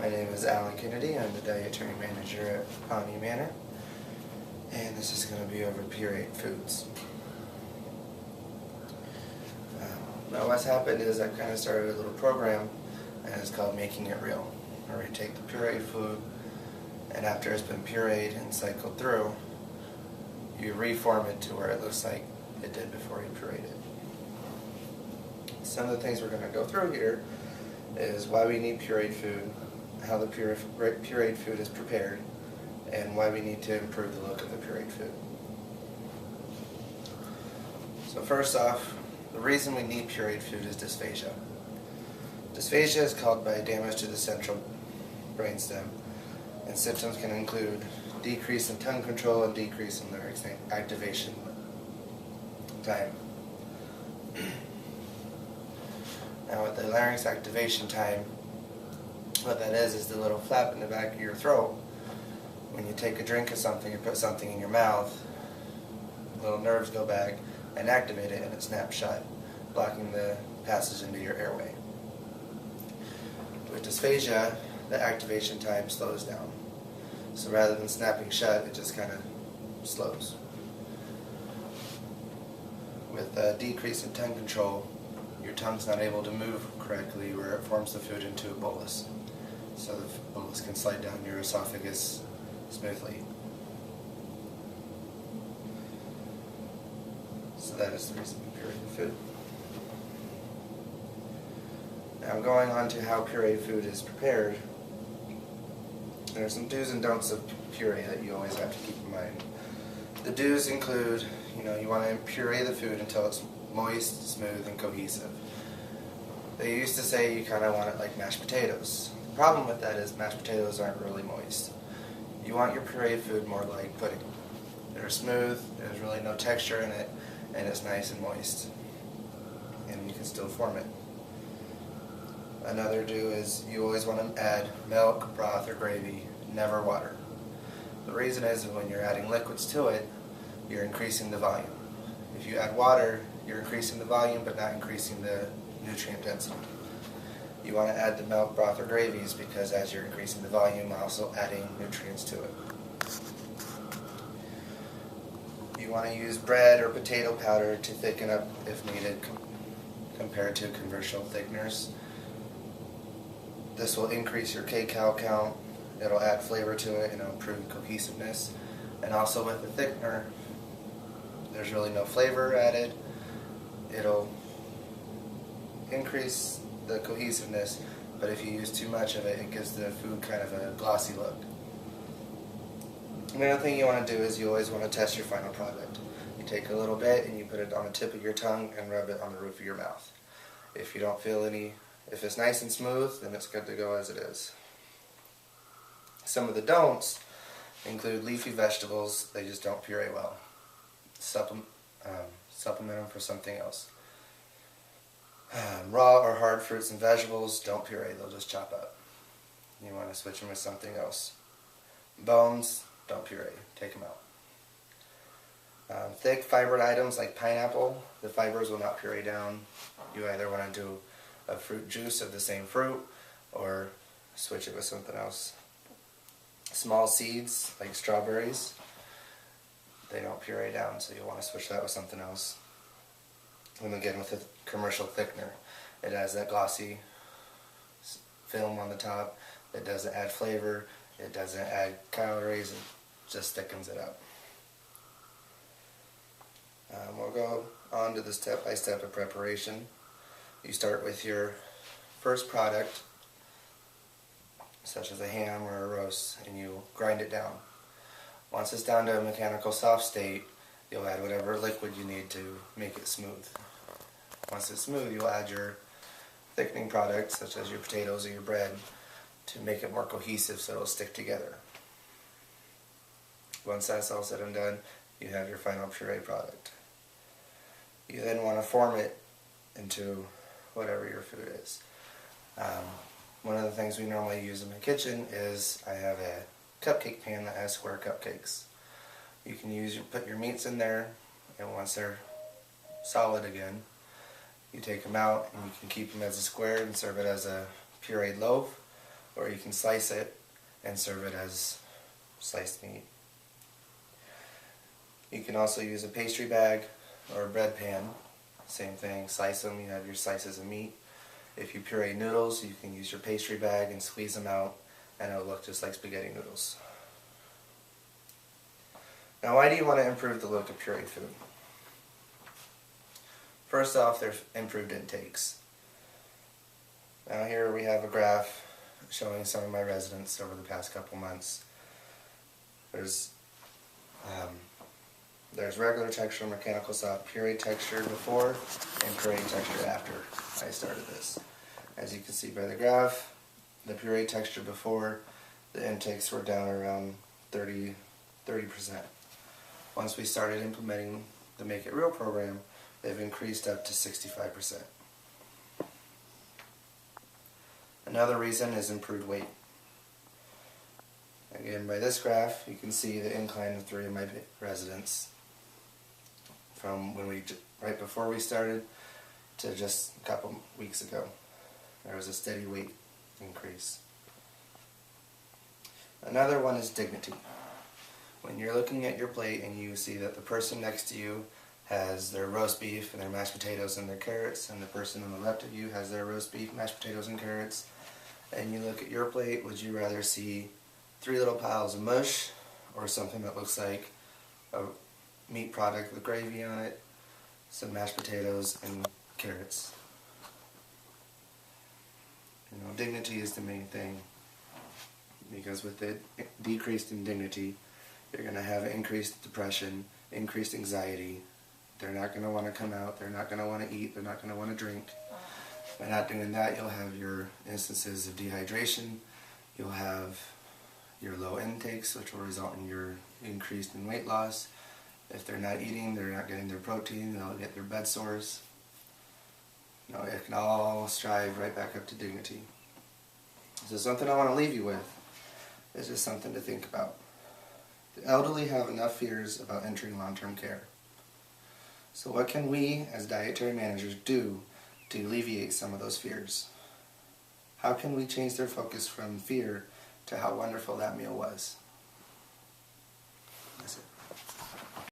My name is Alan Kennedy. I'm the dietary manager at Pawnee Manor, and this is going to be over pureed foods. Now what's happened is I kind of started a little program, and it's called Making It Real, where we take the pureed food, and after it's been pureed and cycled through, you reform it to where it looks like it did before you pureed it. Some of the things we're going to go through here is why we need pureed food, how the pureed food is prepared, and why we need to improve the look of the pureed food. So first off, the reason we need pureed food is dysphagia. Dysphagia is caused by damage to the central brainstem, and symptoms can include decrease in tongue control and decrease in larynx activation time. Now with the larynx activation time, what that is the little flap in the back of your throat. When you take a drink of something, you put something in your mouth, little nerves go back and activate it, and it snaps shut, blocking the passage into your airway. With dysphagia, the activation time slows down. So rather than snapping shut, it just kind of slows. With a decrease in tongue control, your tongue's not able to move correctly where it forms the food into a bolus. So the bolus can slide down your esophagus smoothly. So that is the reason we puree the food. Now going on to how pureed food is prepared, there are some do's and don'ts of puree that you always have to keep in mind. The do's include, you want to puree the food until it's moist, smooth, and cohesive. They used to say you kind of want it like mashed potatoes. The problem with that is mashed potatoes aren't really moist. You want your pureed food more like pudding. They're smooth, there's really no texture in it, and it's nice and moist. And you can still form it. Another do is you always want to add milk, broth, or gravy, never water. The reason is when you're adding liquids to it, you're increasing the volume. If you add water, you're increasing the volume but not increasing the nutrient density. You want to add the milk, broth, or gravies because as you're increasing the volume, you're also adding nutrients to it. You want to use bread or potato powder to thicken up if needed compared to conventional thickeners. This will increase your kcal count, it'll add flavor to it, and it'll improve cohesiveness. And also with the thickener, there's really no flavor added. It'll increase the cohesiveness, but if you use too much of it, it gives the food kind of a glossy look. Another thing you want to do is you always want to test your final product. You take a little bit and you put it on the tip of your tongue and rub it on the roof of your mouth. If you don't feel if it's nice and smooth, then it's good to go as it is. Some of the don'ts include leafy vegetables. They just don't puree well. Supplement them for something else. Raw or hard fruits and vegetables, don't puree, they'll just chop up. You want to switch them with something else. Bones, don't puree, take them out. Thick fibered items like pineapple, the fibers will not puree down. You either want to do a fruit juice of the same fruit or switch it with something else. Small seeds like strawberries, they don't puree down, so you'll want to switch that with something else. And again, with a commercial thickener, it has that glossy film on the top. It doesn't add flavor, it doesn't add calories, it just thickens it up. We'll go on to the step-by-step of preparation. You start with your first product, such as a ham or a roast, and you grind it down. Once it's down to a mechanical soft state, you'll add whatever liquid you need to make it smooth. Once it's smooth, you'll add your thickening products, such as your potatoes or your bread, to make it more cohesive so it'll stick together. Once that's all said and done, you have your final puree product. You then want to form it into whatever your food is. One of the things we normally use in my kitchen is I have a cupcake pan that has square cupcakes. You can put your meats in there, and once they're solid again, you take them out and you can keep them as a square and serve it as a pureed loaf, or you can slice it and serve it as sliced meat. You can also use a pastry bag or a bread pan. Same thing, slice them, you have your slices of meat. If you puree noodles, you can use your pastry bag and squeeze them out, and it'll look just like spaghetti noodles. Now, why do you want to improve the look of pureed food? First off, there's improved intakes. Now here we have a graph showing some of my residents over the past couple months. There's regular texture, mechanical soft, puree texture before, and puree texture after I started this. As you can see by the graph, the puree texture before, the intakes were down around 30%. Once we started implementing the Make It Real program, they've increased up to 65%. Another reason is improved weight. Again, by this graph, you can see the incline of 3 of my residents from right before we started to just a couple weeks ago. There was a steady weight increase. Another one is dignity. When you're looking at your plate and you see that the person next to you has their roast beef and their mashed potatoes and their carrots, and the person on the left of you has their roast beef, mashed potatoes, and carrots, and you look at your plate, would you rather see 3 little piles of mush or something that looks like a meat product with gravy on it, some mashed potatoes, and carrots? You know, dignity is the main thing, because with the decrease in dignity, you're going to have increased depression, increased anxiety. They're not going to want to come out, they're not going to want to eat, they're not going to want to drink. By not doing that, you'll have your instances of dehydration, you'll have your low intakes, which will result in your increased in weight loss. If they're not eating, they're not getting their protein, they'll get their bed sores. You know, it can all strive right back up to dignity. So something I want to leave you with is just something to think about. The elderly have enough fears about entering long-term care. So what can we, as dietary managers, do to alleviate some of those fears? How can we change their focus from fear to how wonderful that meal was?